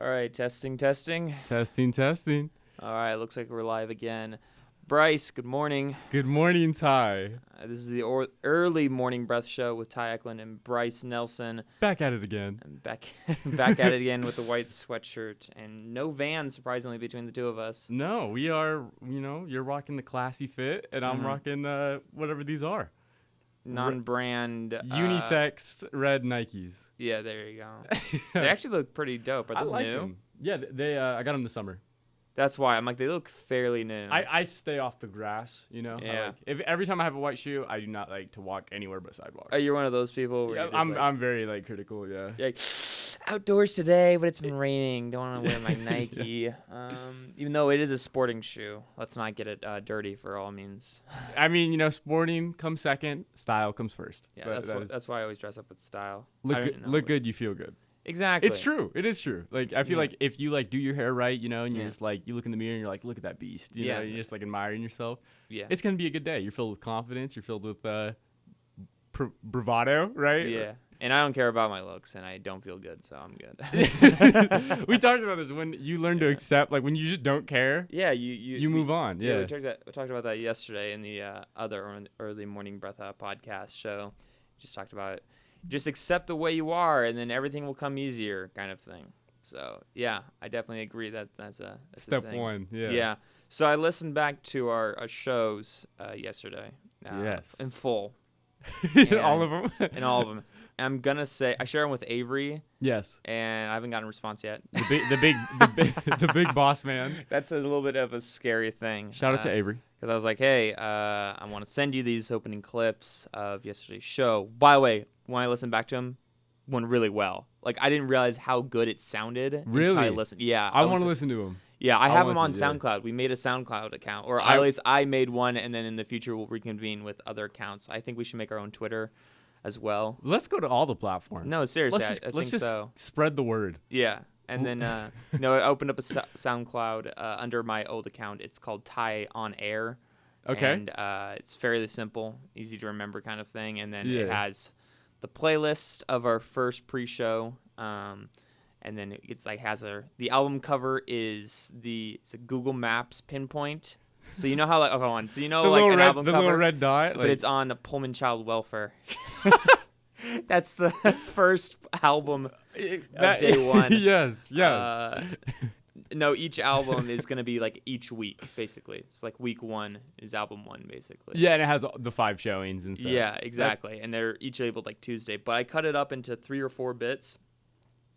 All right, testing, testing. Testing. All right, looks like we're live again. Bryce, good morning. Good morning, Ty. This is the early morning breath show with Ty Eklund and Bryce Nelson. Back at it again. I'm back at it again with the white sweatshirt and no van, surprisingly, between the two of us. No, we are, you're rocking the classy fit, and I'm rocking whatever these are. Non-brand. Unisex red Nikes. Yeah, there you go. They actually look pretty dope. Are those I like new? them. Yeah, they. I got them this summer. That's why. I'm like, they look fairly new. I stay off the grass, Yeah. if every time I have a white shoe, I do not like to walk anywhere but sidewalks. Oh, you're one of those people where Yeah, you're just I'm very critical, yeah. you're like, outdoors today, but it's been raining. Don't want to wear my Nike. Even though it is a sporting shoe. Let's not get it dirty for all means. I mean, sporting comes second, style comes first. Yeah, But that's why I always dress up with style. look good, you feel good. Exactly. It's true. It is true. Like, I feel like if you do your hair right, and you're just you look in the mirror and you're like, look at that beast. You know, you're just admiring yourself. Yeah. It's gonna be a good day. You're filled with confidence. You're filled with bravado, right? Yeah. And I don't care about my looks, and I don't feel good, so I'm good. We talked about this when you learn to accept, when you just don't care. Yeah, you move on. Yeah. we talked about that yesterday in the other early morning breath podcast show. Just talked about it. Just accept the way you are, and then everything will come easier, kind of thing. So yeah, I definitely agree that's Step a thing. one. Yeah. Yeah. So I listened back to our shows yesterday. Yes. In full. All of them. In all of them. I'm gonna say I share them with Avery. Yes. And I haven't gotten a response yet. The big boss man. That's a little bit of a scary thing. Shout out to Avery. Because I was like, hey, I want to send you these opening clips of yesterday's show. By the way, when I listened back to them, went really well. Like, I didn't realize how good it sounded until I listened. Yeah. I want to listen to them. Yeah, I have them on SoundCloud. We made a SoundCloud account. Or at least I made one, and then in the future we'll reconvene with other accounts. I think we should make our own Twitter as well. Let's go to all the platforms. No, seriously, I let's think just so. spread the word. Yeah. And then, I opened up a SoundCloud under my old account. It's called Ty On Air. Okay. And it's fairly simple, easy to remember kind of thing. And then it has the playlist of our first pre-show. And then it's the album cover it's a Google Maps pinpoint. So you know how so you know the like an red, album the cover, little red dot, but it's on Pullman Child Welfare. That's the first album of day one. Yes. No, each album is going to be like each week, basically. It's like week one is album one, basically. Yeah, and it has the 5 showings and stuff. Yeah, exactly. And they're each labeled like Tuesday. But I cut it up into 3 or 4 bits.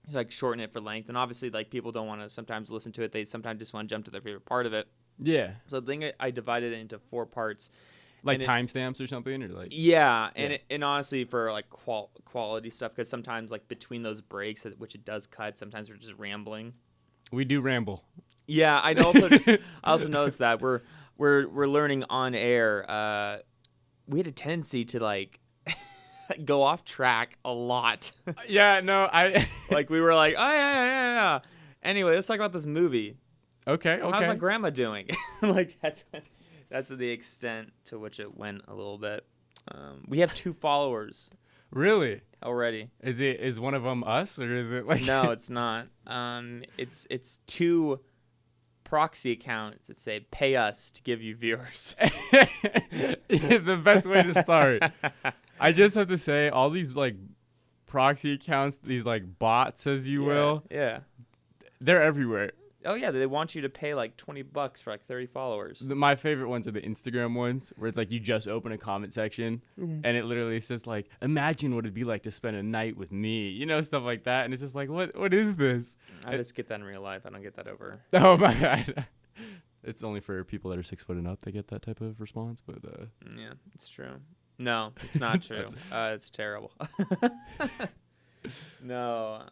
Just like shorten it for length. And obviously, like people don't want to sometimes listen to it. They sometimes just want to jump to their favorite part of it. Yeah. So the thing I divided it into 4 parts. Like timestamps or something, or like. Yeah, and honestly for like quality stuff, because sometimes like between those breaks, which it does cut, sometimes we're just rambling. We do ramble. Yeah, I also noticed that we're learning on air. We had a tendency to like go off track a lot. Yeah, no, like we were like, oh yeah. Anyway, let's talk about this movie. Okay. How's my grandma doing? Like that's the extent to which it went a little bit. We have 2 followers. Really? Already. Is one of them us, or is it like? No, it's not. It's 2 proxy accounts that say "pay us to give you viewers." The best way to start. I just have to say, all these like proxy accounts, these like bots, as you will. Yeah. They're everywhere. Oh yeah, they want you to pay like $20 for like 30 followers. My favorite ones are the Instagram ones, where it's like you just open a comment section, and it literally says like, "Imagine what it'd be like to spend a night with me," stuff like that. And it's just like, what is this? I just get that in real life. I don't get that over. Oh my god. It's only for people that are 6 foot and up they get that type of response, but yeah, it's true. No, it's not true. It's terrible. No.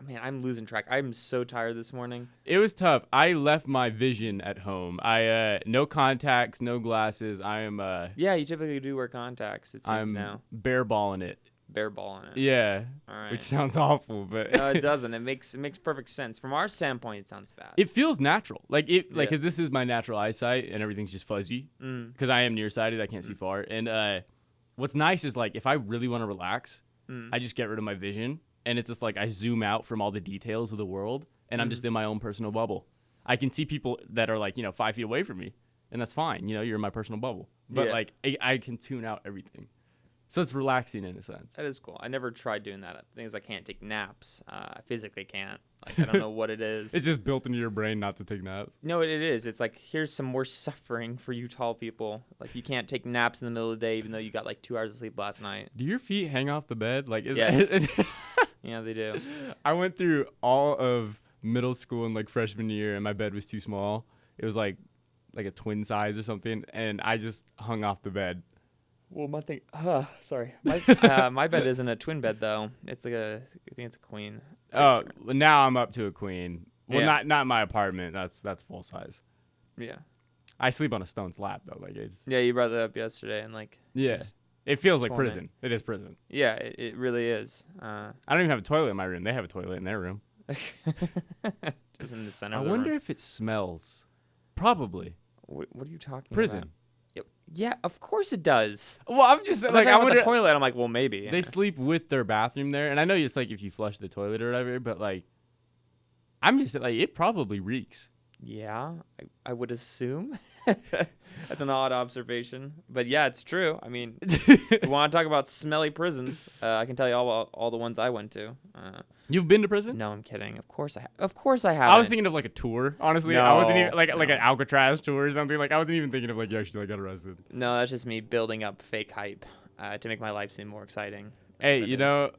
Man, I'm losing track. I'm so tired this morning. It was tough. I left my vision at home. I no contacts, no glasses. I am Yeah, you typically do wear contacts, it seems now. Bare balling it. Bare balling it. Yeah. All right. Which sounds awful, but no, it doesn't. It makes perfect sense. From our standpoint, it sounds bad. It feels natural. Cuz this is my natural eyesight and everything's just fuzzy cuz I am nearsighted. I can't see far. And what's nice is like if I really want to relax, I just get rid of my vision and it's just like I zoom out from all the details of the world, and I'm just in my own personal bubble. I can see people that are like 5 feet away from me, and that's fine. You're in my personal bubble. But like I can tune out everything, so it's relaxing in a sense. That is cool. I never tried doing that. Things I can't take naps. I physically can't. Like, I don't know what it is. It's just built into your brain not to take naps. No, it is. It's like, here's some more suffering for you tall people. Like, you can't take naps in the middle of the day, even though you got like 2 hours of sleep last night. Do your feet hang off the bed? Like, yes. Yeah, they do. I went through all of middle school and like freshman year, and my bed was too small. It was like a twin size or something, and I just hung off the bed. Well, sorry. My bed isn't a twin bed though. It's like I think it's a queen. Oh, sure. Now I'm up to a queen. Well, yeah. not my apartment. That's full size. Yeah. I sleep on a stone slab though. Like it's. Yeah, you brought that up yesterday, and like. Yeah. It feels like prison. It is prison. Yeah, it really is. I don't even have a toilet in my room. They have a toilet in their room. Just in the center. I of the wonder room. if it smells. Probably. What are you talking prison. about? Yeah, of course it does. Well, I'm just like I went to the toilet. I'm like, well, maybe they sleep with their bathroom there, and I know it's like if you flush the toilet or whatever, but like, I'm just like it probably reeks. Yeah, I would assume. That's an odd observation, but yeah, it's true. I mean, if you want to talk about smelly prisons, I can tell you all the ones I went to. You've been to prison? No, I'm kidding. Of course I have. I was thinking of like a tour. Honestly, no, I wasn't even like an Alcatraz tour or something. Like I wasn't even thinking of like you actually got arrested. No, that's just me building up fake hype to make my life seem more exciting. Hey,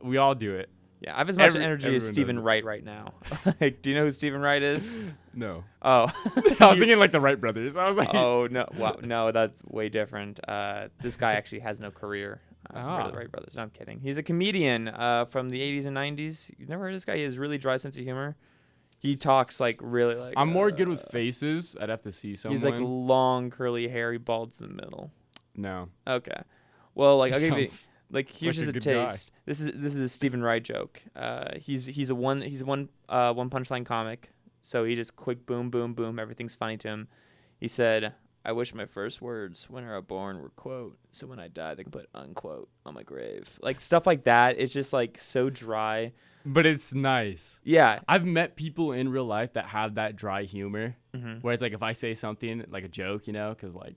we all do it. Yeah, I have as much energy as Stephen Wright right now. Like, do you know who Stephen Wright is? No. Oh. I was thinking like the Wright brothers. I was like, oh, no. Wow, no, that's way different. This guy actually has no career. The Wright brothers. No, I'm kidding. He's a comedian from the 80s and 90s. You've never heard of this guy? He has really dry sense of humor. He talks like really like. I'm more good with faces. I'd have to see someone. He's like long curly hair. He balds in the middle. No. Okay. Well, like I'll give you. Like here's like just a taste. Guy. This is a Stephen Wright joke. He's a one punchline comic. So he just quick boom boom boom. Everything's funny to him. He said, "I wish my first words when I was born were quote. So when I die, they can put unquote on my grave." Like stuff like that. It's just like so dry. But it's nice. Yeah. I've met people in real life that have that dry humor. Mm-hmm. Where it's like if I say something like a joke, because like.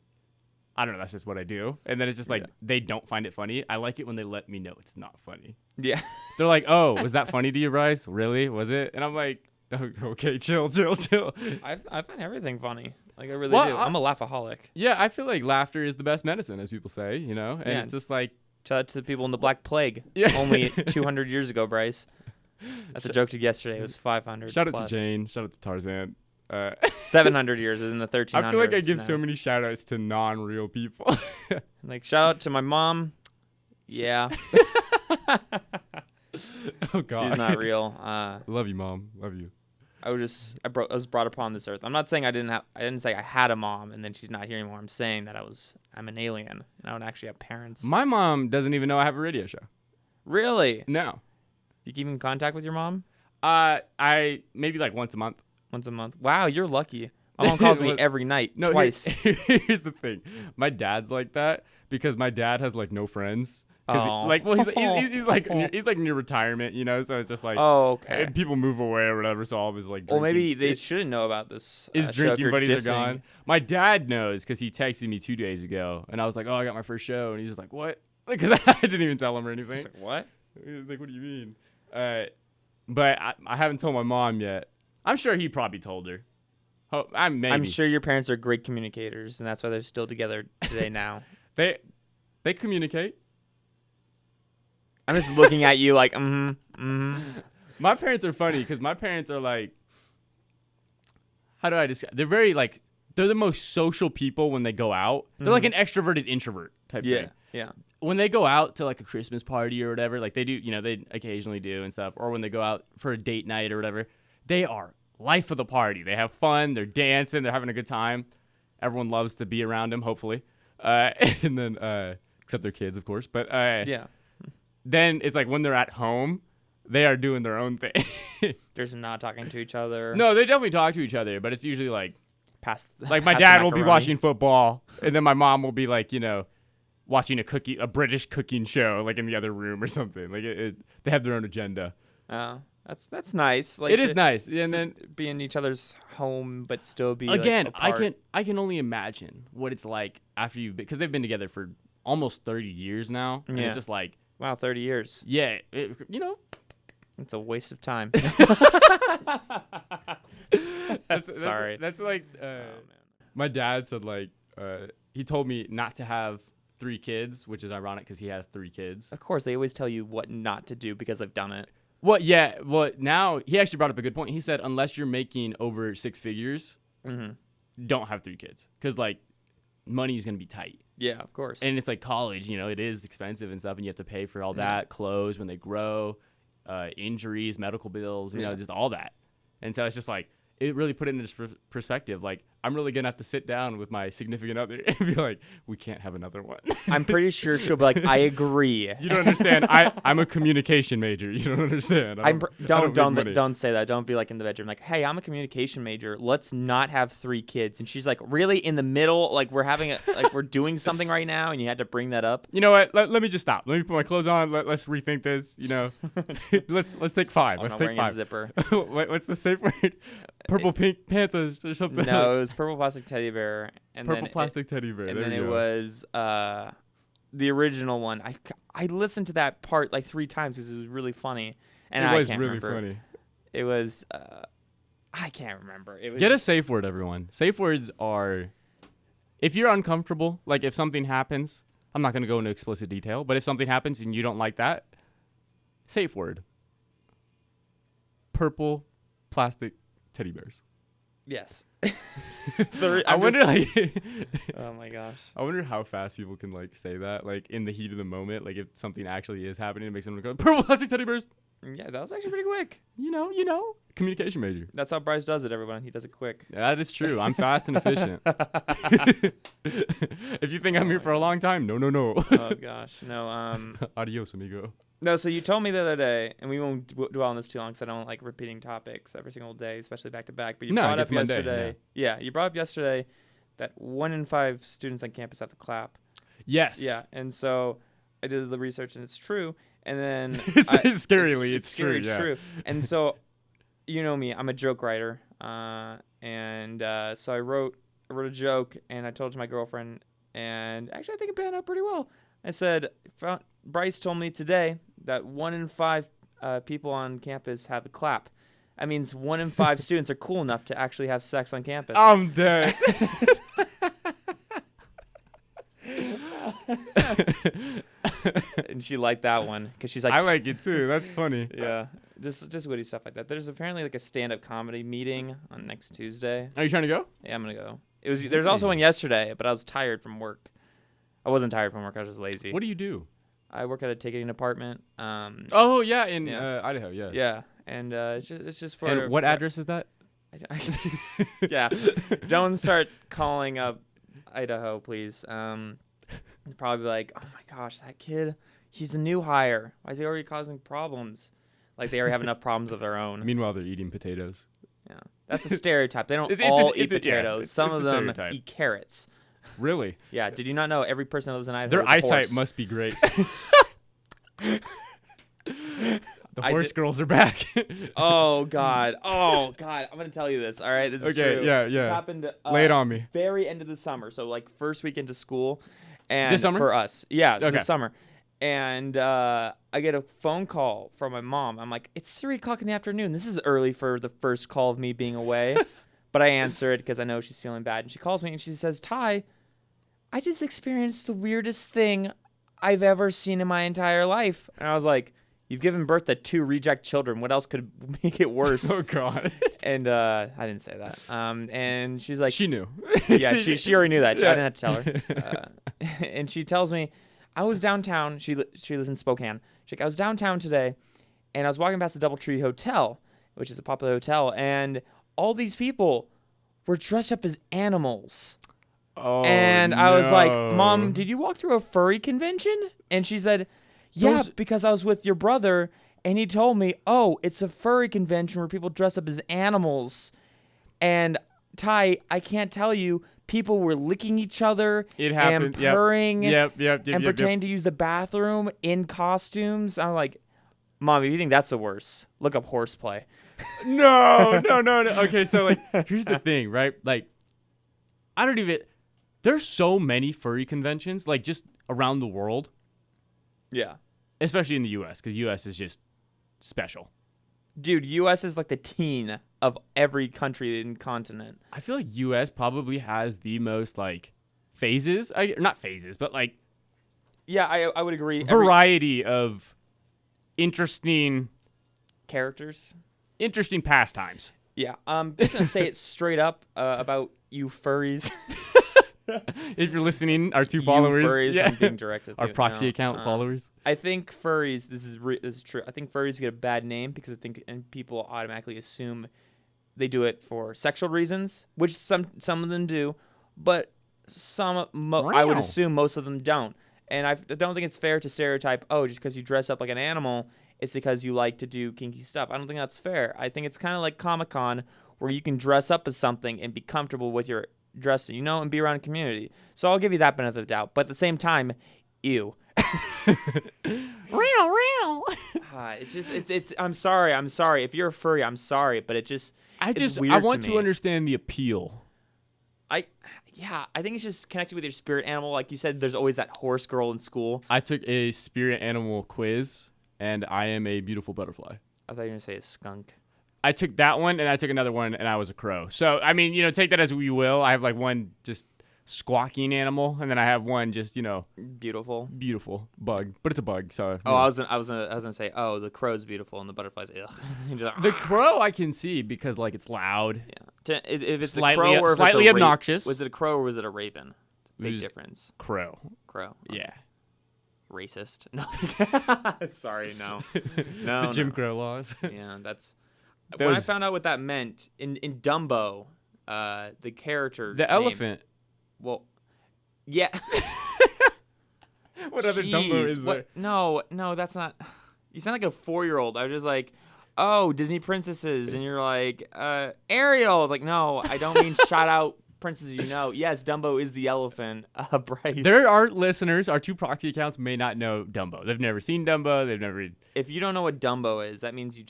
I don't know. That's just what I do. And then it's just like they don't find it funny. I like it when they let me know it's not funny. Yeah. They're like, "Oh, was that funny to you, Bryce? Really? Was it?" And I'm like, oh, "Okay, chill." I find everything funny. Like I really do. I'm a laughaholic. Yeah, I feel like laughter is the best medicine, as people say. And it's just like shout out to the people in the Black Plague. Yeah. Only 200 years ago, Bryce. That's a joke to yesterday. It was 500. Shout out plus. to Jane. Shout out to Tarzan. 700 years is in the 1300s. I feel like I give now. so many shout outs to non-real people. Like shout out to my mom. Yeah. Oh God. She's not real. Love you, Mom. Love you. I was brought upon this earth. I'm not saying I didn't say I had a mom and then she's not here anymore. I'm saying that I'm an alien and I don't actually have parents. My mom doesn't even know I have a radio show. Really? No. You keep in contact with your mom? I maybe like once a month. Once a month. Wow, you're lucky. My mom calls me every night, twice. Here's the thing. My dad's like that because my dad has like no friends. Oh. He's like near retirement, so it's just like okay. People move away or whatever, so all of his like well maybe they shouldn't know about this. His drinking buddies are gone. My dad knows because he texted me 2 days ago, and I was like, "Oh, I got my first show," and he's just like, "What?" Because I didn't even tell him or anything. He's like, what? He was like, "What do you mean?" But I haven't told my mom yet. I'm sure he probably told her. I'm sure your parents are great communicators, and that's why they're still together today now. They communicate. I'm just looking at you like, My parents are funny because my parents are like, how do I describe? They're very like, they're the most social people when they go out. They're like an extroverted introvert type thing. Yeah. When they go out to like a Christmas party or whatever, like they do, they occasionally do and stuff, or when they go out for a date night or whatever, they are life of the party. They have fun. They're dancing. They're having a good time. Everyone loves to be around them, hopefully. And then, except their kids, of course. But yeah. Then it's like when they're at home, they are doing their own thing. They're not talking to each other. No, they definitely talk to each other, but it's usually like my past dad will be watching football, and then my mom will be like, watching a British cooking show, like in the other room or something. Like they have their own agenda. Oh, that's nice. Like it is nice, and then be in each other's home, but still be again. Like, I can only imagine what it's like after because they've been together for almost 30 years now. And it's just like, wow, 30 years. Yeah, it's a waste of time. Sorry. That's like my dad said like he told me not to have 3 kids, which is ironic because he has 3 kids. Of course, they always tell you what not to do because they've done it. Well, yeah. Well, now he actually brought up a good point. He said unless you're making over 6 figures, don't have 3 kids because like money's gonna be tight. Yeah, of course. And it's like college, it is expensive and stuff, and you have to pay for all that, clothes when they grow, injuries, medical bills, just all that. And so it's just like it really put it into perspective. Like I'm really gonna have to sit down with my significant other and be like, we can't have another one. I'm pretty sure she'll be like, I agree. You don't understand. I'm a communication major. You don't understand. Don't say that. Don't be like in the bedroom like, hey, I'm a communication major. Let's not have 3 kids. And she's like, really in the middle, like we're doing something right now, and you had to bring that up. You know what? Let me just stop. Let me put my clothes on. Let's rethink this. Let's take 5. Let's take 5. A zipper. What's the safe word? Purple pink panthers or something. No, it was purple plastic teddy bear. And purple plastic teddy bear. And then it was the original one. I listened to that part like 3 times because it was really funny. And it was can't really remember. funny. It was I can't remember. It was Get a safe word, everyone. Safe words are, if you're uncomfortable, like if something happens, I'm not going to go into explicit detail, but if something happens and you don't like that, safe word. Purple plastic teddy bears. Yes. I wonder oh my gosh. I wonder how fast people can like say that, like in the heat of the moment, like if something actually is happening, it makes them go purple plastic teddy bears. Yeah, that was actually pretty quick. You know, communication major. That's how Bryce does it, everyone. He does it quick. That is true. I'm fast and efficient. If you think I'm here for a long time, no. Oh gosh, no. Adios, amigo. No, so you told me the other day, and we won't dwell on this too long because I don't like repeating topics every single day, especially back to back. But you brought up yesterday. Yeah, you brought up yesterday that 1 in 5 students on campus have to clap. Yes. Yeah, and so I did the research, and it's true. And then it's scarily, it's true. It's yeah. true. And so, you know me, I'm a joke writer, and so I wrote a joke, and I told it to my girlfriend, and actually I think it panned out pretty well. I said, Bryce told me today that 1 in 5 people on campus have a clap. That means 1 in 5 students are cool enough to actually have sex on campus. I'm dead. And she liked that one because she's like, I like it too. That's funny. Yeah, just witty stuff like that. There's apparently like a stand-up comedy meeting on next Tuesday. Are you trying to go? Yeah, I'm gonna go. There's also one yesterday, but I was tired from work. I wasn't tired from work. I was just lazy. What do you do? I work at a ticketing department. Oh yeah, in Idaho. Yeah. Yeah, and it's just for. And what address is that? Yeah, don't start calling up Idaho, please. Probably like, oh my gosh, that kid, he's a new hire. Why is he already causing problems? Like they already have enough problems of their own. Meanwhile, they're eating potatoes. Yeah, that's a stereotype. They don't eat potatoes. Some of them eat carrots. Really? Yeah. Did you not know every person that lives in Idaho? Their eyesight horse? must be great. The horse girls are back. Oh God. I'm gonna tell you this. All right, this is true. Yeah. This happened. Lay it on me. Very end of the summer, so like first week into school, and this summer for us, this summer, and I get a phone call from my mom. I'm like, it's 3:00 in the afternoon. This is early for the first call of me being away, but I answer it because I know she's feeling bad, and she calls me and she says, Ty, I just experienced the weirdest thing I've ever seen in my entire life, and I was like. You've given birth to 2 reject children. What else could make it worse? Oh God! And I didn't say that. And she's like, she knew. Yeah, she already knew that. I didn't have to tell her. And she tells me, I was downtown. She lives in Spokane. She's like, I was downtown today, and I was walking past the DoubleTree Hotel, which is a popular hotel, and all these people were dressed up as animals. Oh, and I was like, Mom, did you walk through a furry convention? And she said. Yeah, because I was with your brother, and he told me, oh, it's a furry convention where people dress up as animals. And, Ty, I can't tell you, people were licking each other and purring and pretending to use the bathroom in costumes. I'm like, Mom, if you think that's the worst, look up horseplay. No. Okay, so like, here's the thing, right? Like, there's so many furry conventions, like just around the world. Yeah. Especially in the U.S., because U.S. is just special. Dude, U.S. is like the teen of every country and continent. I feel like U.S. probably has the most, like, phases. Not phases, but, like... Yeah, I would agree. Variety of interesting... characters? Interesting pastimes. Yeah. Just going to say it straight up about you furries. If you're listening, our two followers. Furries, I'm being directed our proxy account followers. I think furries, this is true. I think furries get a bad name because and people automatically assume they do it for sexual reasons, which some of them do, but I would assume most of them don't. And I don't think it's fair to stereotype, just because you dress up like an animal, it's because you like to do kinky stuff. I don't think that's fair. I think it's kind of like Comic-Con, where you can dress up as something and be comfortable with your dressing, and be around a community. So I'll give you that benefit of the doubt. But at the same time, ew. Real. It's. I'm sorry. If you're a furry, I'm sorry, but it's weird I want to to understand the appeal. I think it's just connected with your spirit animal. Like you said, there's always that horse girl in school. I took a spirit animal quiz, and I am a beautiful butterfly. I thought you were gonna say a skunk. I took that one, and I took another one, and I was a crow. So, I mean, take that as you will. I have, like, one just squawking animal, and then I have one just, beautiful bug. But it's a bug, so. Oh, I was gonna say, the crow's beautiful, and the butterfly's ugh. The crow I can see because, like, it's loud. Yeah. If it's slightly, the crow or slightly obnoxious. Was it a crow or was it a raven? Big difference. Crow. Crow. Okay. Yeah. Racist. No. Sorry, no. The Jim Crow laws. Yeah, that's. When I found out what that meant in Dumbo, the character, the elephant. Well, yeah. What other Dumbo is there? No, that's not. You sound like a 4-year-old. I was just like, oh, Disney princesses, and you're like, Ariel. I was like, no, I don't mean shout out princesses. Yes, Dumbo is the elephant. Bryce. There are listeners. Our two proxy accounts may not know Dumbo. They've never seen Dumbo. They've never. If you don't know what Dumbo is, that means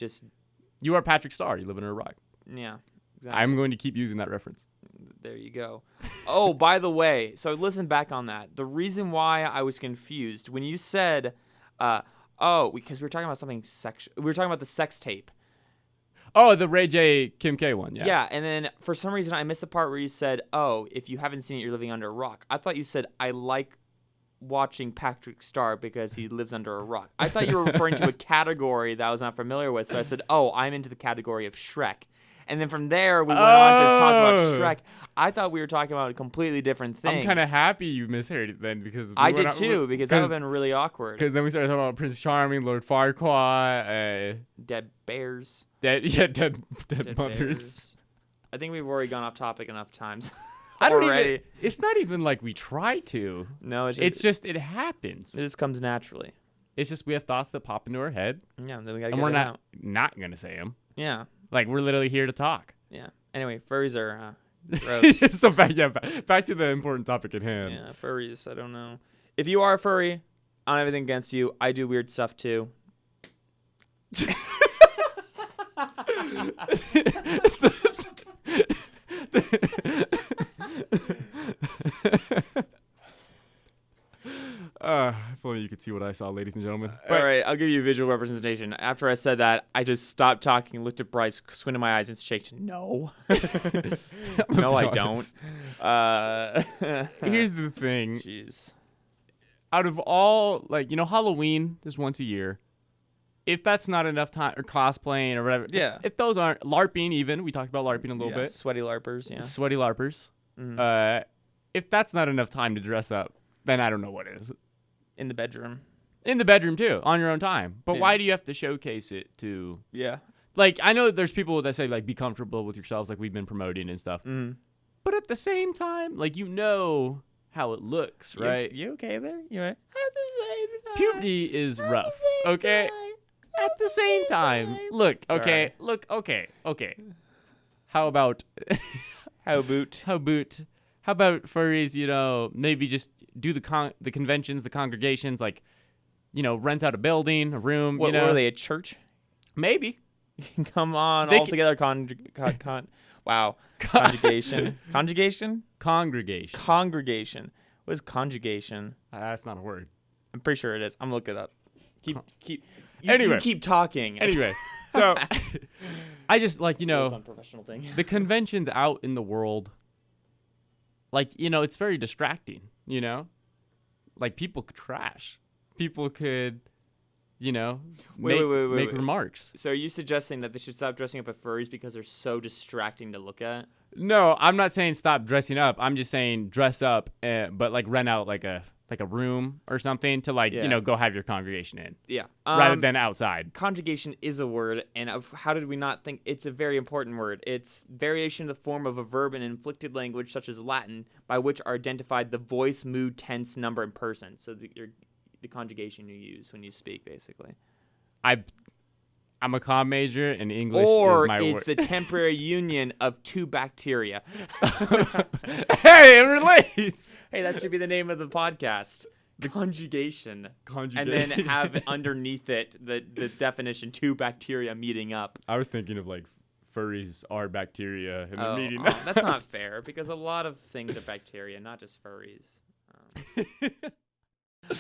you are Patrick Star. You live under a rock. Yeah, exactly. I'm going to keep using that reference. There you go. Oh, by the way, so listen back on that. The reason why I was confused when you said, because we were talking about something sexual. We were talking about the sex tape. Oh, the Ray J, Kim K one, yeah. Yeah, and then for some reason I missed the part where you said, if you haven't seen it, you're living under a rock. I thought you said, I like watching Patrick Star because he lives under a rock. I thought you were referring to a category that I was not familiar with, so I said, I'm into the category of Shrek. And then from there, we went on to talk about Shrek. I thought we were talking about completely different things. I'm kind of happy you misheard it then because I did too, because that would have been really awkward. Because then we started talking about Prince Charming, Lord Farquaad, dead bears, dead mothers. Bears. I think we've already gone off topic enough times. It's not even like we try to. No, it's just it happens. It just comes naturally. It's just we have thoughts that pop into our head. Yeah, then we gotta and we're not gonna say them. Yeah. Like, we're literally here to talk. Yeah. Anyway, furries are gross. So, back to the important topic at hand. Yeah, furries, I don't know. If you are a furry, I don't have anything against you. I do weird stuff, too. If only you could see what I saw, ladies and gentlemen. All right, I'll give you a visual representation. After I said that, I just stopped talking, looked at Bryce, squinted my eyes, and shaked. No. No, I don't. Here's the thing. Jeez. Out of all, Halloween is once a year. If that's not enough time, or cosplaying or whatever. Yeah. If those aren't, LARPing even. We talked about LARPing a little bit. Sweaty LARPers, yeah. Sweaty LARPers. Mm-hmm. If that's not enough time to dress up, then I don't know what is. In the bedroom. In the bedroom, too, on your own time. But why do you have to showcase it to... Yeah. Like, I know there's people that say, like, be comfortable with yourselves, like we've been promoting and stuff. Mm. But at the same time, like, how it looks, right? You okay there? You right? At the same time. Puberty is rough, okay? At the same time. Look, okay. How about... How about furries, maybe just do the conventions, the congregations, like rent out a building, a room. What were they, a church? Maybe. Come on, all together. Wow. Conjugation. Conjugation? Congregation. What is conjugation? That's not a word. I'm pretty sure it is. I'm looking it up. Anyway. You keep talking. Anyway, so I just unprofessional thing. The conventions out in the world, it's very distracting, Like people could trash. People could, make remarks. So are you suggesting that they should stop dressing up as furries because they're so distracting to look at? No, I'm not saying stop dressing up. I'm just saying dress up, but rent out like a room or something to go have your congregation in. Yeah. Rather than outside. Conjugation is a word, and how did we not think it's a very important word? It's variation in the form of a verb in inflected language such as Latin, by which are identified the voice, mood, tense, number, and person. So the conjugation you use when you speak, basically. I'm a comm major, and English or is my word. Or it's the temporary union of two bacteria. Hey, it relates. Hey, that should be the name of the podcast. Conjugation. And then have underneath it the definition, two bacteria meeting up. I was thinking of furries are bacteria and they're meeting up. That's not fair because a lot of things are bacteria, not just furries.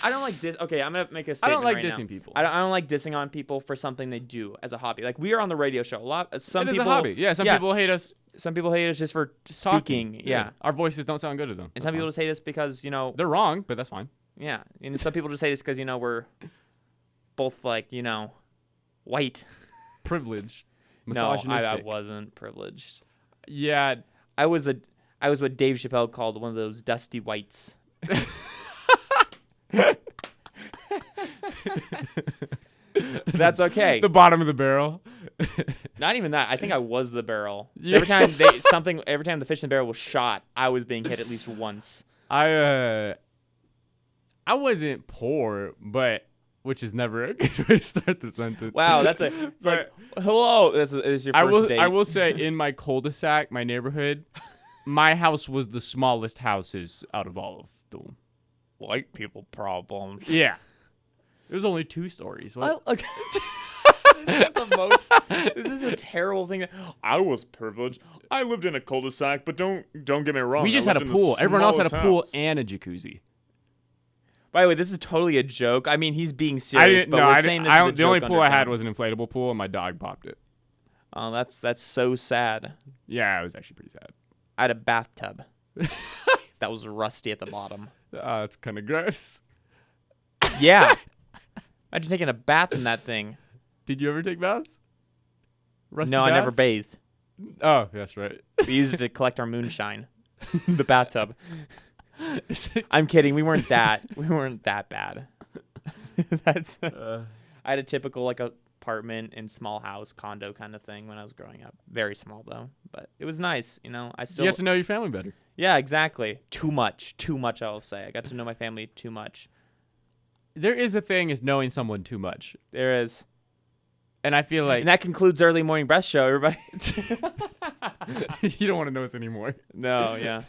I don't like Okay, I'm gonna make a statement. I don't like right dissing now. people. I don't like dissing on people for something they do as a hobby. Like we are on the radio show a lot. Some people, a hobby. Yeah, some people hate us. Some people hate us just for speaking. Yeah. Our voices don't sound good to them. And some people just hate us because they're wrong, but that's fine. Yeah, and some people just hate us because we're both white, privileged. No, I wasn't privileged. Yeah, I was what Dave Chappelle called one of those dusty whites. That's okay. The bottom of the barrel. Not even that. I think I was the barrel. So every time the fish in the barrel was shot, I was being hit at least once. I wasn't poor, but which is never a good way to start the sentence. Wow, hello. This is your first date. I will say in my cul-de-sac, my neighborhood, my house was the smallest houses out of all of them. White people problems. Yeah. It was only 2 stories. What? This is a terrible thing. I was privileged. I lived in a cul-de-sac, but don't get me wrong. We just had a pool. Everyone else had a pool and a jacuzzi. By the way, this is totally a joke. I mean, he's being serious, we're saying this. The only pool I had was an inflatable pool, and my dog popped it. Oh, that's so sad. Yeah, it was actually pretty sad. I had a bathtub that was rusty at the bottom. It's kind of gross. Yeah. Imagine taking a bath in that thing. Did you ever take baths? No, I never bathed. Oh, that's right. We used it to collect our moonshine. The bathtub. I'm kidding. We weren't that bad. I had a typical apartment and small house condo kind of thing when I was growing up. Very small though, but it was nice. You have to know your family better. Yeah, exactly. Too much. I will say. I got to know my family too much. There is a thing as knowing someone too much. There is. And I feel like... And that concludes Early Morning Breast Show, everybody. You don't want to know us anymore. No, yeah.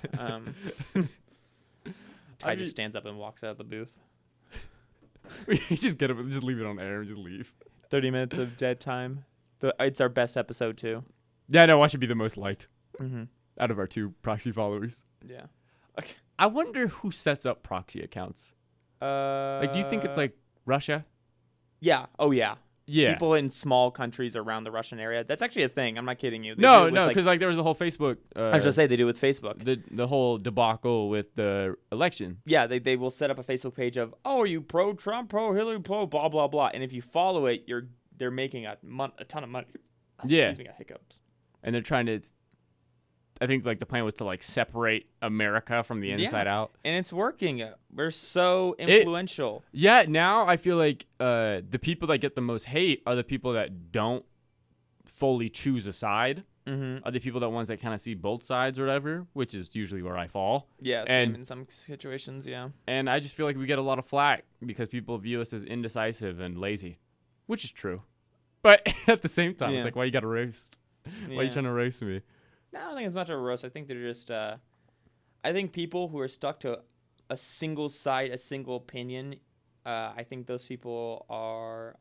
Ty just stands up and walks out of the booth. We just get up and just leave it on air and just leave. 30 minutes of dead time. It's our best episode, too. Yeah, no, I should be the most liked out of our 2 proxy followers. Yeah. Okay. I wonder who sets up proxy accounts. Do you think it's Russia? Yeah. Oh, yeah. Yeah. People in small countries around the Russian area. That's actually a thing. I'm not kidding you. No, because there was a whole Facebook. I was going to say they do with Facebook. The whole debacle with the election. Yeah, they will set up a Facebook page of, are you pro Trump, pro Hillary, pro blah blah blah, and if you follow it, they're making a ton of money. Excuse me, I got hiccups. And they're trying to. I think the plan was to separate America from the inside out. And it's working. We're so influential. Now I feel like the people that get the most hate are the people that don't fully choose a side. Are the people ones that kind of see both sides or whatever, which is usually where I fall. Yeah, same in some situations, yeah. And I just feel like we get a lot of flack because people view us as indecisive and lazy, which is true. But at the same time, it's why you got to roast? Why are you trying to roast me? No, I don't think it's much of a roast. I think they're just, I think people who are stuck to a single side, a single opinion, I think those people are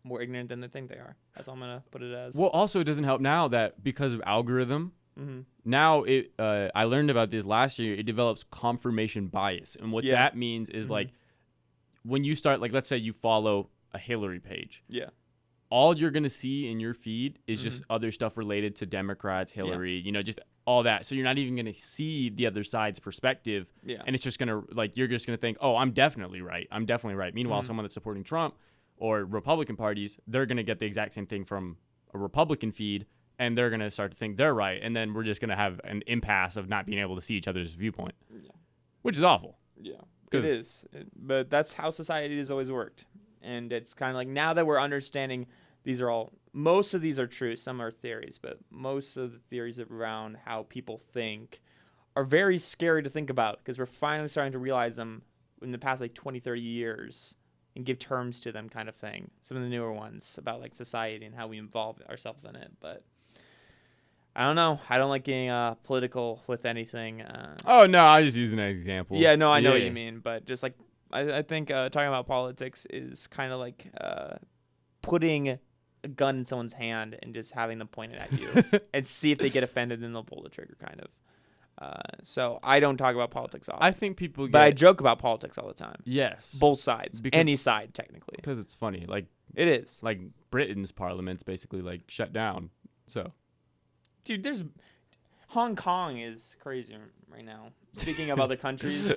more ignorant than they think they are. That's all I'm gonna put it as. Well, also it doesn't help now that because of algorithm, now I learned about this last year. It develops confirmation bias, and what that means is like when you start, like, let's say you follow a Hillary page. Yeah. All you're going to see in your feed is just other stuff related to Democrats, Hillary, you know, just all that. So you're not even going to see the other side's perspective. Yeah. And it's just going to, like, you're just going to think, oh, I'm definitely right. I'm definitely right. Meanwhile, someone that's supporting Trump or Republican parties, they're going to get the exact same thing from a Republican feed, and they're going to start to think they're right. And then we're just going to have an impasse of not being able to see each other's viewpoint, which is awful. Yeah, it is. But that's how society has always worked. And it's kind of like now that we're understanding most of these are true. Some are theories, but most of the theories around how people think are very scary to think about because we're finally starting to realize them in the past like 20, 30 years and give terms to them kind of thing. Some of the newer ones about like society and how we involve ourselves in it. But I don't know. I don't like getting political with anything. Oh, no, I was just using an example. Yeah, no, I know what you mean. But just like I think talking about politics is kind of like putting a gun in someone's hand and just having them point it at you and see if they get offended, then they'll pull the trigger, kind of. So I don't talk about politics often. I think people but I joke about politics all the time. Yes. Both sides. Any side, technically. Because it's funny. Like it is. Like Britain's parliament's basically like shut down. So. Dude, Hong Kong is crazy right now. Speaking of other countries,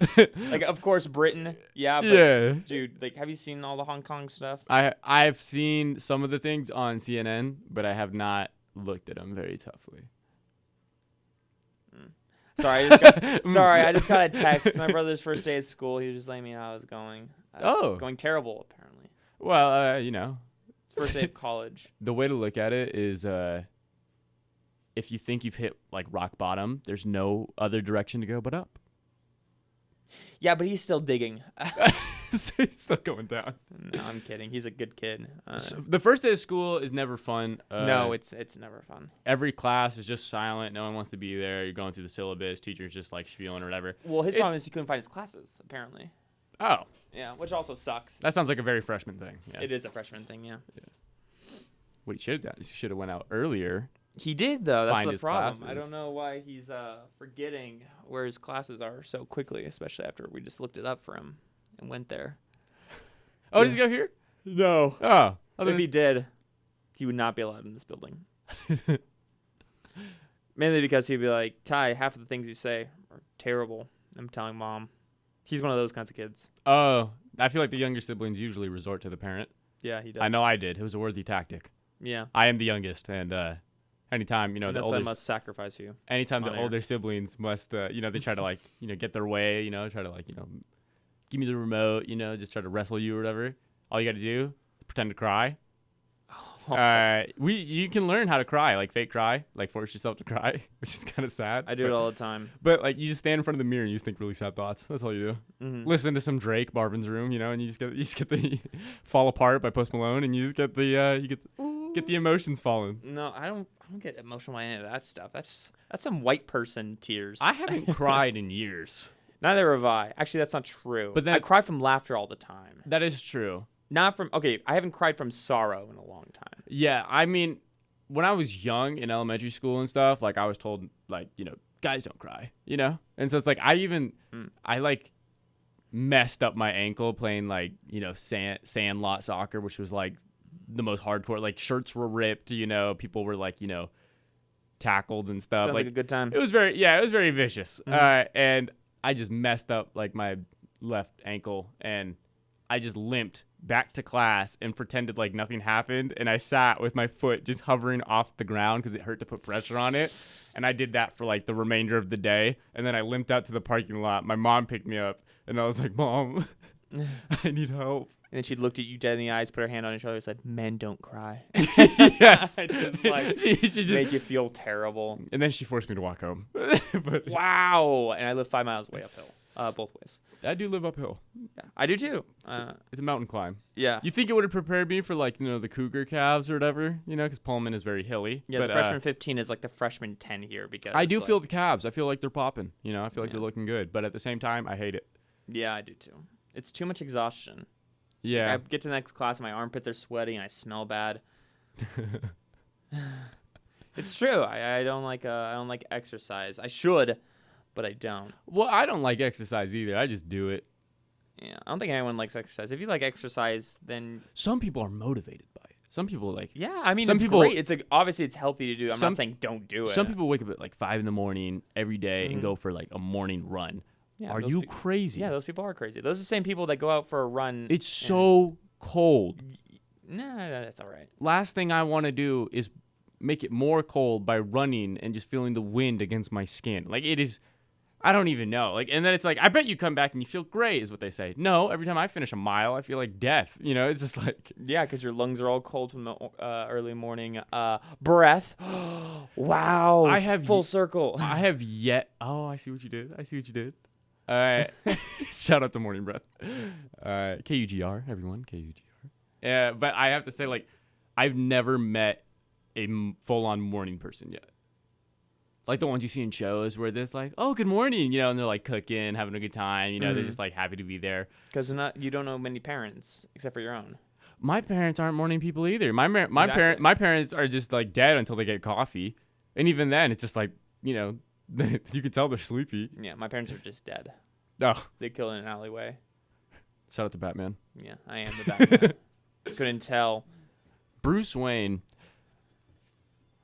like of course Britain, but dude, like have you seen all the Hong Kong stuff? I've seen some of the things on CNN, but I have not looked at them very toughly. Sorry, I just got a text. My brother's first day at school. He was just letting me know how it was going. It's going terrible apparently. Well, you know, it's first day of college. The way to look at it is if you think you've hit like rock bottom, there's no other direction to go but up. Yeah, but he's still digging. So he's still going down. No, I'm kidding. He's a good kid. So the first day of school is never fun. No, it's never fun. Every class is just silent. No one wants to be there. You're going through the syllabus. Teacher's just like spieling or whatever. Well, his problem is he couldn't find his classes, apparently. Oh. Yeah, which also sucks. That sounds like a very freshman thing. Yeah. It is a freshman thing, yeah. What he should have done is he should have went out earlier. He did, though. That's the problem. Classes. I don't know why he's forgetting where his classes are so quickly, especially after we just looked it up for him and went there. Oh, did he go here? No. Oh. If he did, he would not be allowed in this building. Mainly because he'd be like, Ty, half of the things you say are terrible. I'm telling Mom. He's one of those kinds of kids. Oh. I feel like the younger siblings usually resort to the parent. Yeah, he does. I know I did. It was a worthy tactic. Yeah. I am the youngest, and anytime, you know, the older must sacrifice you. Anytime the older siblings must, you know, they try to like, you know, get their way, you know, try to like, you know, give me the remote, you know, just try to wrestle you or whatever. All you got to do, pretend to cry. You can learn how to cry, like fake cry, like force yourself to cry, which is kind of sad. I do it all the time. But like you just stand in front of the mirror and you just think really sad thoughts. That's all you do. Mm-hmm. Listen to some Drake, Marvin's Room, you know, and you just get the Fall Apart by Post Malone, and you just get the get the emotions falling. No, I don't get emotional by any of that stuff. That's some white person tears. I haven't cried in years. Neither have I. Actually, that's not true. But then, I cry from laughter all the time. That is true. I haven't cried from sorrow in a long time. Yeah, I mean, when I was young in elementary school and stuff, like I was told, like, you know, guys don't cry, you know? And so it's like I like messed up my ankle playing like, you know, sand lot soccer, which was like the most hardcore. Like shirts were ripped, you know, people were like, you know, tackled and stuff. Sounds like a good time. It was very vicious. Mm-hmm. And I just messed up like my left ankle, and I just limped back to class and pretended like nothing happened, and I sat with my foot just hovering off the ground because it hurt to put pressure on it. And I did that for like the remainder of the day, and then I limped out to the parking lot. My mom picked me up, and I was like, Mom, I need help. And then she looked at you dead in the eyes, put her hand on your shoulder, and said, "Men don't cry." Yes. Just like she just make you feel terrible. And then she forced me to walk home. But wow. And I live 5 miles away uphill, both ways. I do live uphill. Yeah, I do too. It's a mountain climb. Yeah. You think it would have prepared me for like, you know, the cougar calves or whatever, you know, because Pullman is very hilly. Yeah, but, the freshman 15 is like the freshman 10 here because I do feel the calves. I feel like they're popping. You know, I feel like they're looking good. But at the same time, I hate it. Yeah, I do too. It's too much exhaustion. Yeah. Like, I get to the next class, and my armpits are sweaty, and I smell bad. It's true. I don't like exercise. I should, but I don't. Well, I don't like exercise either. I just do it. Yeah, I don't think anyone likes exercise. If you like exercise, then some people are motivated by it. Some people like. Yeah, I mean, some it's people, great. It's obviously it's healthy to do. I'm not saying don't do it. Some people wake up at like 5 a.m. every day and go for like a morning run. Yeah, are you crazy? Yeah, those people are crazy. Those are the same people that go out for a run. It's so cold. Nah, that's all right. Last thing I want to do is make it more cold by running and just feeling the wind against my skin. Like it is, I don't even know. Like, and then it's like, I bet you come back and you feel great is what they say. No, every time I finish a mile, I feel like death. You know, it's just like. Yeah, because your lungs are all cold from the early morning breath. Wow. I have full circle. I have yet. Oh, I see what you did. All right. Shout out to Morning Breath. KUGR, everyone. KUGR. Yeah, but I have to say, like, I've never met a full-on morning person yet. Like the ones you see in shows where there's like, oh, good morning, you know, and they're like cooking, having a good time, you know, they're just like happy to be there. Because you don't know many parents except for your own. My parents aren't morning people either. My parents are just like dead until they get coffee, and even then, it's just like, you know, you can tell they're sleepy. Yeah, my parents are just dead. Oh, they killed in an alleyway. Shout out to Batman. Yeah, I am the Batman. Couldn't tell. Bruce Wayne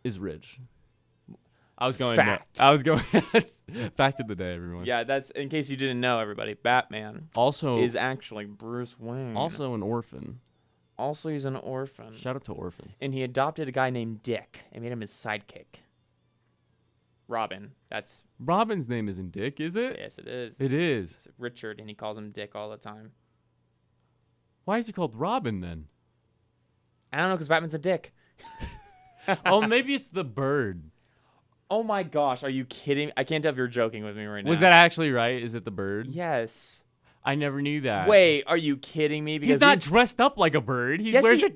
is rich. I was going. Fact. Fact of the day, everyone. Yeah, that's in case you didn't know, everybody. Batman also is actually Bruce Wayne. Also an orphan. Also, he's an orphan. Shout out to orphans. And he adopted a guy named Dick and made him his sidekick. Robin. Robin's name isn't Dick, is it? Yes, it is. It is. It's Richard, and he calls him Dick all the time. Why is he called Robin then? I don't know, because Batman's a dick. Oh, maybe it's the bird. Oh my gosh, are you kidding? I can't tell if you're joking with me right now. Was that actually right? Is it the bird? Yes. I never knew that. Wait, are you kidding me? Because he's not dressed up like a bird. He wears a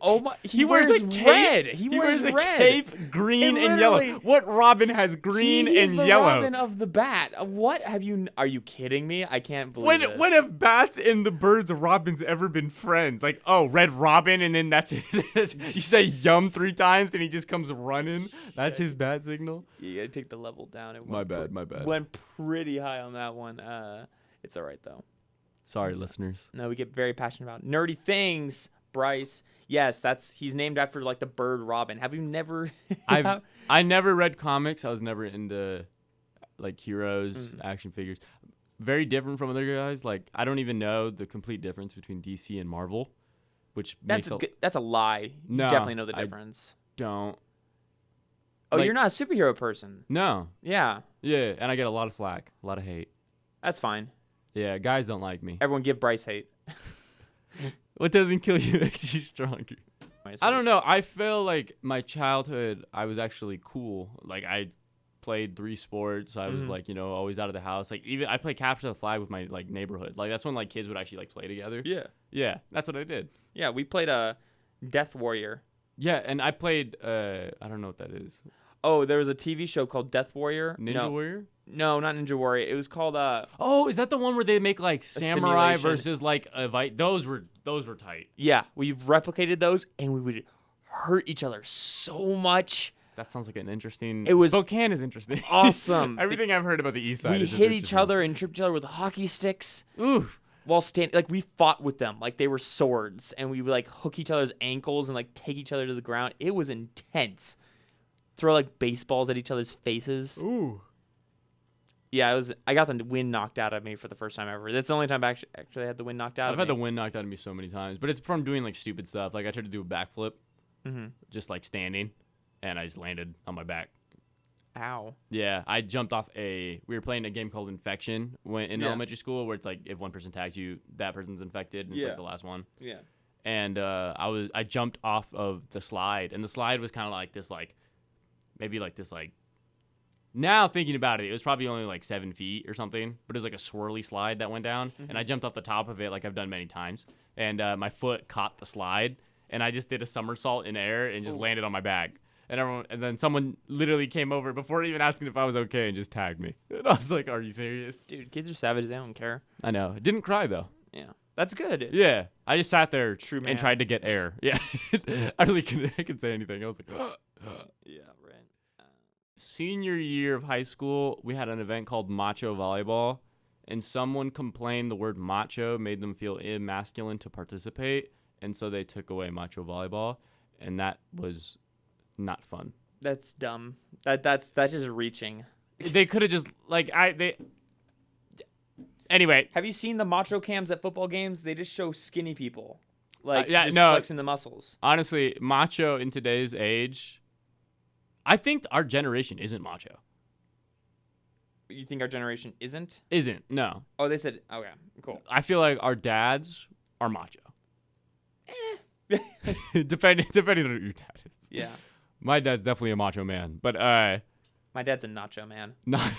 red. He wears a cape, green and yellow. What Robin has green and yellow? He's the Robin of the Bat. Are you kidding me? I can't believe this. When have bats and the birds of Robins ever been friends? Like, oh, Red Robin, and then that's it. You say yum 3 times and he just comes running. That's his bat signal. You gotta take the level down. My bad. Went pretty high on that one. It's all right though. Sorry, listeners. No, we get very passionate about nerdy things, Bryce. Yes, he's named after like the bird Robin. Have you never? I never read comics. I was never into like heroes, action figures. Very different from other guys. Like I don't even know the complete difference between DC and Marvel, which that's a lie. No, you definitely know the difference. Don't. Oh, you're not a superhero person. No. Yeah. Yeah, and I get a lot of flack, a lot of hate. That's fine. Yeah, guys don't like me. Everyone give Bryce hate. What doesn't kill you makes you stronger. I don't know. I feel like my childhood, I was actually cool. Like, I played 3 sports. I was, like, you know, always out of the house. Like, even I played capture the flag with my, like, neighborhood. Like, that's when, like, kids would actually, like, play together. Yeah. Yeah, that's what I did. Yeah, we played Death Warrior. Yeah, and I played, I don't know what that is. Oh, there was a TV show called Death Warrior. Ninja Warrior? No, not Ninja Warrior. It was called Oh, is that the one where they make like samurai versus like a those were tight. Yeah, we've replicated those and we would hurt each other so much. That sounds like an interesting. It was Spokane is interesting. Awesome. Everything I've heard about the East Side. We hit each other and tripped each other with hockey sticks. Oof. While standing, like we fought with them like they were swords, and we would like hook each other's ankles and like take each other to the ground. It was intense. Throw like baseballs at each other's faces. Ooh. Yeah, I got the wind knocked out of me for the first time ever. That's the only time I actually had the wind knocked out of me. I've had the wind knocked out of me so many times, but it's from doing like stupid stuff. Like I tried to do a backflip, just like standing, and I just landed on my back. Ow. Yeah, I jumped off we were playing a game called Infection in elementary school, where it's like if one person tags you, that person's infected, and it's like the last one. Yeah. And I jumped off of the slide, and the slide was kind of like this, like maybe like this, like. Now thinking about it, it was probably only like 7 feet or something, but it was like a swirly slide that went down, and I jumped off the top of it like I've done many times, and my foot caught the slide, and I just did a somersault in air and just landed on my back. And then someone literally came over before even asking if I was okay and just tagged me. And I was like, "Are you serious?" Dude, kids are savage. They don't care. I know. Didn't cry though. Yeah. That's good. Yeah, I just sat there True man. and tried to get air. Yeah, I really couldn't say anything. I was like, yeah, right. Senior year of high school, we had an event called Macho Volleyball, and someone complained the word macho made them feel emasculine to participate, and so they took away Macho Volleyball, and that was not fun. That's dumb. That's just reaching. They could have just Anyway, have you seen the macho cams at football games? They just show skinny people, like flexing the muscles. Honestly, macho in today's age, I think our generation isn't macho. You think our generation isn't? Isn't, no. Oh, they said, okay, cool. I feel like our dads are macho. Depending on who your dad is. Yeah. My dad's definitely a macho man, but my dad's a nacho man. Not.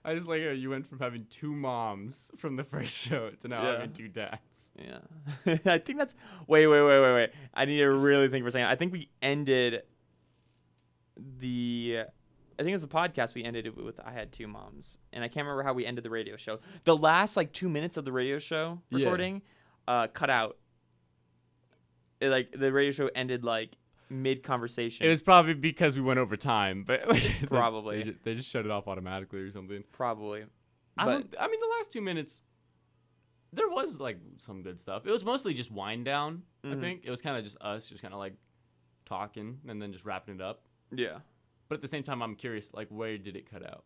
I just like how you went from having 2 moms from the first show to now having 2 dads. Yeah. I think that's... Wait. I need to really think for a second. I think we ended I think it was a podcast we ended it with I had 2 moms. And I can't remember how we ended the radio show. The last, 2 minutes of the radio show recording cut out. The radio show ended, mid-conversation. It was probably because we went over time, but probably they just shut it off automatically or something. Probably. I mean, the last 2 minutes, there was some good stuff. It was mostly just wind down. I think it was kind of just us, just kind of talking and then just wrapping it up. Yeah. But at the same time, I'm curious, where did it cut out?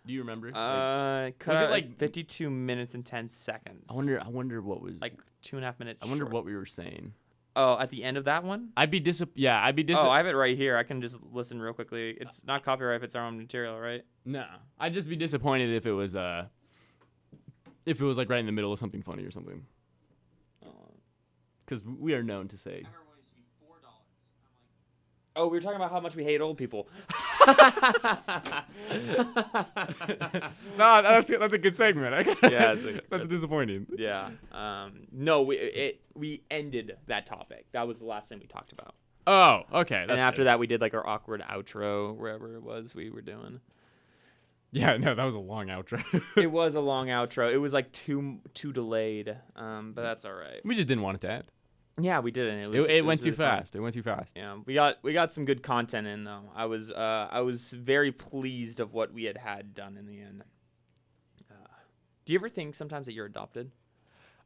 Do you remember? Cut out 52 minutes and 10 seconds. I wonder what was 2.5 minutes. I wonder what we were saying. Oh, at the end of that one? I'd be disappointed. Oh, I have it right here. I can just listen real quickly. It's not copyright if it's our own material, right? No. I'd just be disappointed if it was right in the middle of something funny or something. Because we are known to say. Oh, we were talking about how much we hate old people. No, that's a good segment. Yeah, that's disappointing. Yeah. No, we ended that topic. That was the last thing we talked about. Oh, okay. And after that, we did our awkward outro, wherever it was we were doing. Yeah, no, that was a long outro. It was a long outro. It was too delayed, but that's all right. We just didn't want it to end. Yeah, we didn't. It went too fast. It went too fast. Yeah, we got some good content in though. I was very pleased of what we had done in the end. Do you ever think sometimes that you're adopted?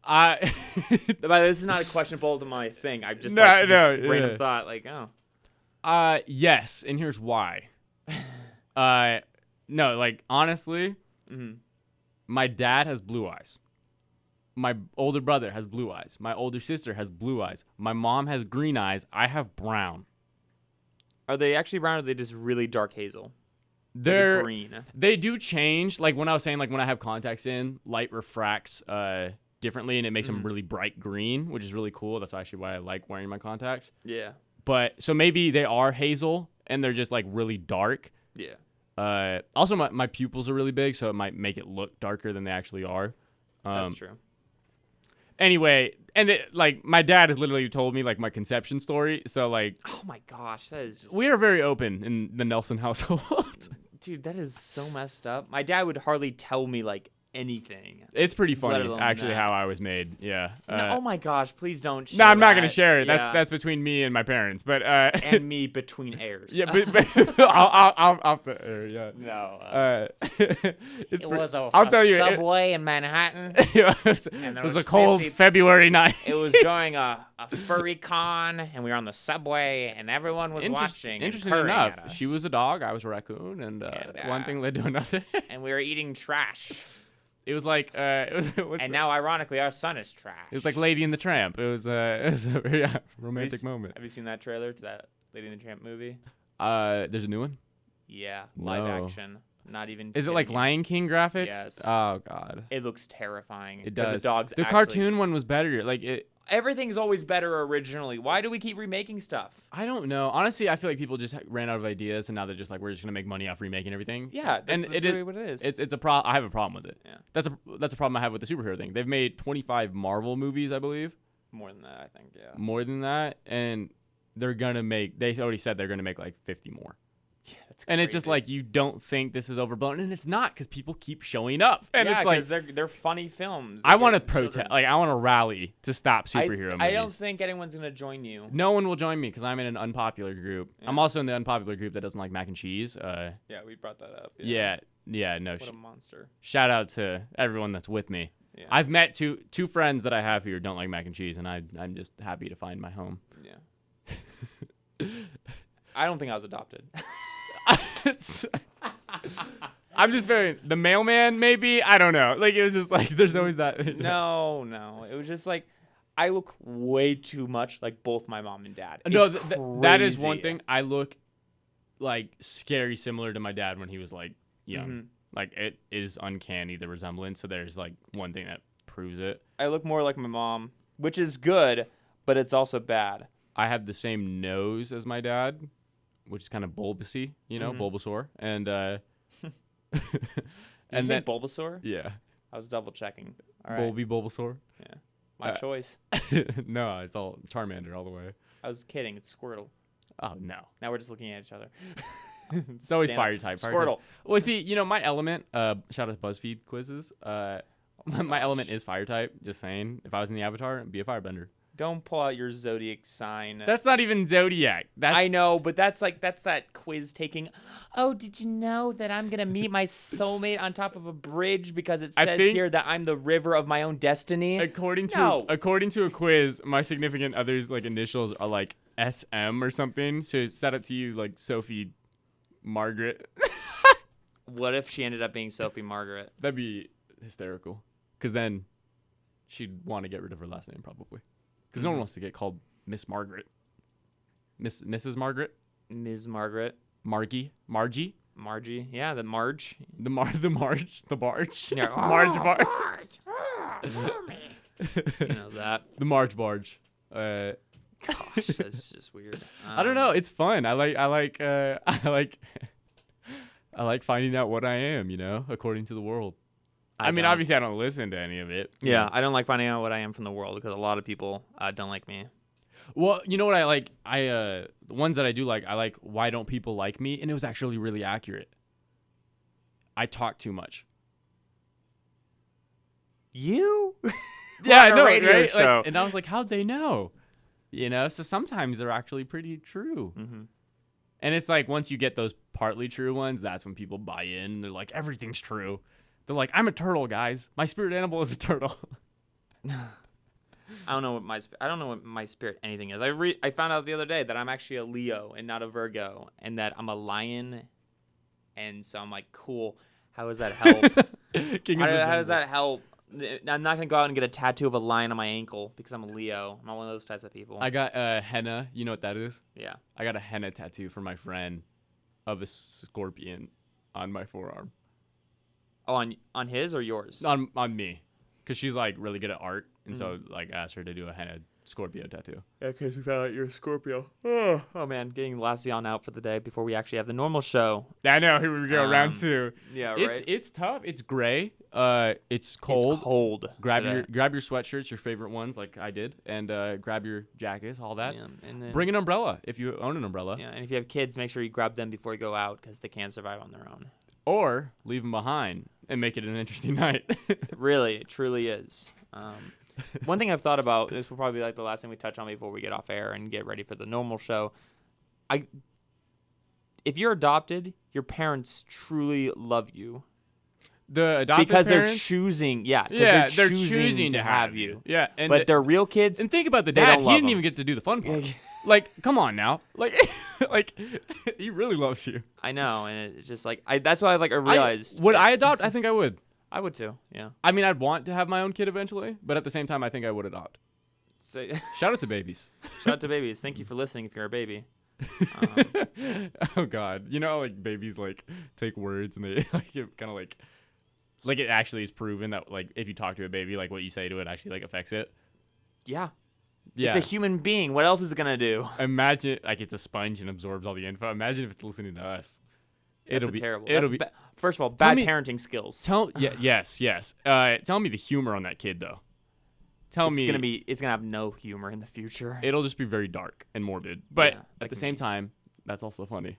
This is not a questionable to my thing. I just random thought yes, and here's why. No, honestly, my dad has blue eyes. My older brother has blue eyes. My older sister has blue eyes. My mom has green eyes. I have brown. Are they actually brown or are they just really dark hazel? They're green. They do change. When I was saying, when I have contacts in, light refracts differently and it makes them really bright green, which is really cool. That's actually why I like wearing my contacts. Yeah. But so maybe they are hazel and they're just really dark. Yeah. Also, my pupils are really big, so it might make it look darker than they actually are. That's true. Anyway, and my dad has literally told me my conception story. So oh my gosh, that is just... We are very open in the Nelson household. Dude, that is so messed up. My dad would hardly tell me anything. It's pretty funny actually how I was made. Yeah. Oh my gosh, please don't share No, I'm not going to that. share it. Yeah. That's between me and my parents. But and me between heirs. Yeah, but I'll off the air, yeah. No. It was a subway in Manhattan. It was a cold February night. It was during a furry con, and we were on the subway, and everyone was watching. Interesting enough, she was a dog, I was a raccoon, and one thing led to another. And we were eating trash. It was and now, ironically, our son is trash. It was like Lady and the Tramp. It was a very romantic moment. Have you seen that trailer to that Lady and the Tramp movie? There's a new one? Yeah, live action. Not even. Is it like Lion King graphics? Yes. Oh God. It looks terrifying. It does. The cartoon one was better. Everything's always better originally. Why do we keep remaking stuff? I don't know. Honestly, I feel like people just ran out of ideas, and now they're just we're just gonna make money off remaking everything. Yeah, that's really what it is. It's a I have a problem with it. Yeah. That's a problem I have with the superhero thing. They've made 25 Marvel movies, I believe. More than that, I think. Yeah. More than that, and they're gonna make. They already said they're gonna make 50 more. That's and crazy. it's just like you don't think this is overblown, and it's not because people keep showing up, and it's like they're funny films. I want to protest, like I want to rally to stop superhero movies. I don't think anyone's gonna join you. No one will join me because I'm in an unpopular group. Yeah. I'm also in the unpopular group that doesn't like mac and cheese. Yeah, we brought that up. Yeah. No. What a monster. Shout out to everyone that's with me. Yeah. I've met two friends that I have here who don't like mac and cheese, and I'm just happy to find my home. Yeah. I don't think I was adopted. I'm just the mailman, maybe. I don't know. Like, it was just like, there's always that. No. It was just like, I look way too much like both my mom and dad. No, that is one thing. I look like scary similar to my dad when he was like young. Mm-hmm. Like, it is uncanny, the resemblance. So there's like one thing that proves it. I look more like my mom, which is good, but it's also bad. I have the same nose as my dad, which is kind of bulbousy, Bulbasaur. And and then Bulbasaur? Yeah. I was double checking. All right. Bulbasaur? Yeah. My choice. No, it's all Charmander all the way. I was kidding. It's Squirtle. Oh, no. Now we're just looking at each other. It's always fire type. Squirtle. Well, see, my element, shout out to BuzzFeed quizzes. My element is fire type. Just saying. If I was in the Avatar, it'd be a firebender. Don't pull out your zodiac sign. That's not even zodiac. I know, but that's that quiz taking. Oh, did you know that I'm gonna meet my soulmate on top of a bridge because it says here that I'm the river of my own destiny? According to a quiz, my significant other's like initials are like SM or something. So shout out to you, like Sophie Margaret. What if she ended up being Sophie Margaret? That'd be hysterical. Because then she'd want to get rid of her last name probably. Because no one wants to get called Miss Margaret. Mrs. Margaret? Ms. Margaret. Margie? Yeah, the Marge. The Marge. Yeah. Marge. You know that. The Marge Barge. Gosh, that's just weird. I don't know. It's fun. I like finding out what I am, according to the world. I mean, obviously, I don't listen to any of it. Yeah, I don't like finding out what I am from the world because a lot of people don't like me. Well, you know what I like? The ones that I do like, I like why don't people like me? And it was actually really accurate. I talk too much. You? Yeah, I know, radio right? show. Like, and I was like, how'd they know? So sometimes they're actually pretty true. Mm-hmm. And it's like once you get those partly true ones, that's when people buy in. They're like, everything's true. They're like, I'm a turtle, guys. My spirit animal is a turtle. I don't know what my spirit anything is. I found out the other day that I'm actually a Leo and not a Virgo, and that I'm a lion. And so I'm like, cool. How does that help? How does that help? I'm not gonna go out and get a tattoo of a lion on my ankle because I'm a Leo. I'm not one of those types of people. I got henna. You know what that is? Yeah. I got a henna tattoo for my friend of a scorpion on my forearm. Oh, on his or yours? On me, because she's like really good at art, and so like I asked her to do a henna Scorpio tattoo. Yeah, because we found out you're a Scorpio. Oh man, getting Lacion out for the day before we actually have the normal show. I know. Here we go, round 2. Yeah, right. It's tough. It's gray. It's cold. It's cold. Grab your sweatshirts, your favorite ones, like I did, and grab your jackets, all that. Yeah, and then, bring an umbrella if you own an umbrella. Yeah, and if you have kids, make sure you grab them before you go out because they can't survive on their own. Or leave them behind and make it an interesting night. Really, it truly is. One thing I've thought about, this will probably be like the last thing we touch on before we get off air and get ready for the normal show. If you're adopted, your parents truly love you. The adopted because parents? They're choosing, they're choosing to have you. Yeah, but they're real kids. And think about the dad; he didn't even get to do the fun part. Like, come on now, like he really loves you. I know, and it's just like that's why I realized. Would I adopt? I think I would. I would too. Yeah. I mean, I'd want to have my own kid eventually, but at the same time, I think I would adopt. Shout out to babies. Shout out to babies. Thank you for listening. If you're a baby. Oh God, like babies like take words and they like kind of like it actually is proven that like if you talk to a baby, like what you say to it actually like affects it. Yeah. Yeah. It's a human being. What else is it gonna do? Imagine like it's a sponge and absorbs all the info. Imagine if it's listening to us. It'll be terrible. First of all, bad parenting skills. Yes. Tell me the humor on that kid though. It's gonna have no humor in the future. It'll just be very dark and morbid. But at the same time, that's also funny.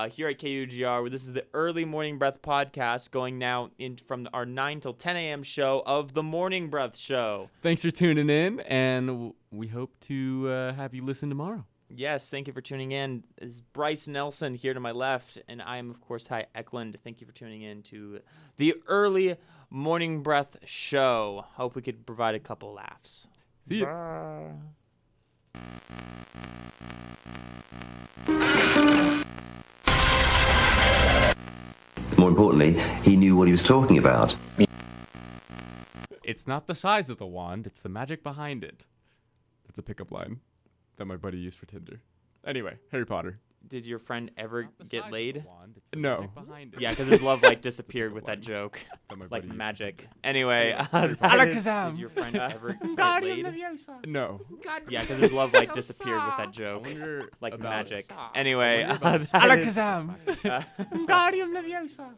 here at KUGR, where this is the Early Morning Breath podcast, going now in from our 9 till 10 a.m. show of the Morning Breath Show. Thanks for tuning in, and we hope to have you listen tomorrow. Yes, thank you for tuning in. It's Bryce Nelson here to my left, and I am, of course, Ty Eklund. Thank you for tuning in to the Early Morning Breath Show. Hope we could provide a couple laughs. See you. More importantly, he knew what he was talking about. It's not the size of the wand, it's the magic behind it. That's a pickup line that my buddy used for Tinder. Anyway, Harry Potter. Did your friend ever get laid? No. Yeah, because his love light disappeared with that joke. Like magic. Anyway. Alakazam! Did your friend ever get laid? No. Yeah, because his love light disappeared with that joke. Like magic. Anyway. Alakazam! Wingardium Leviosa.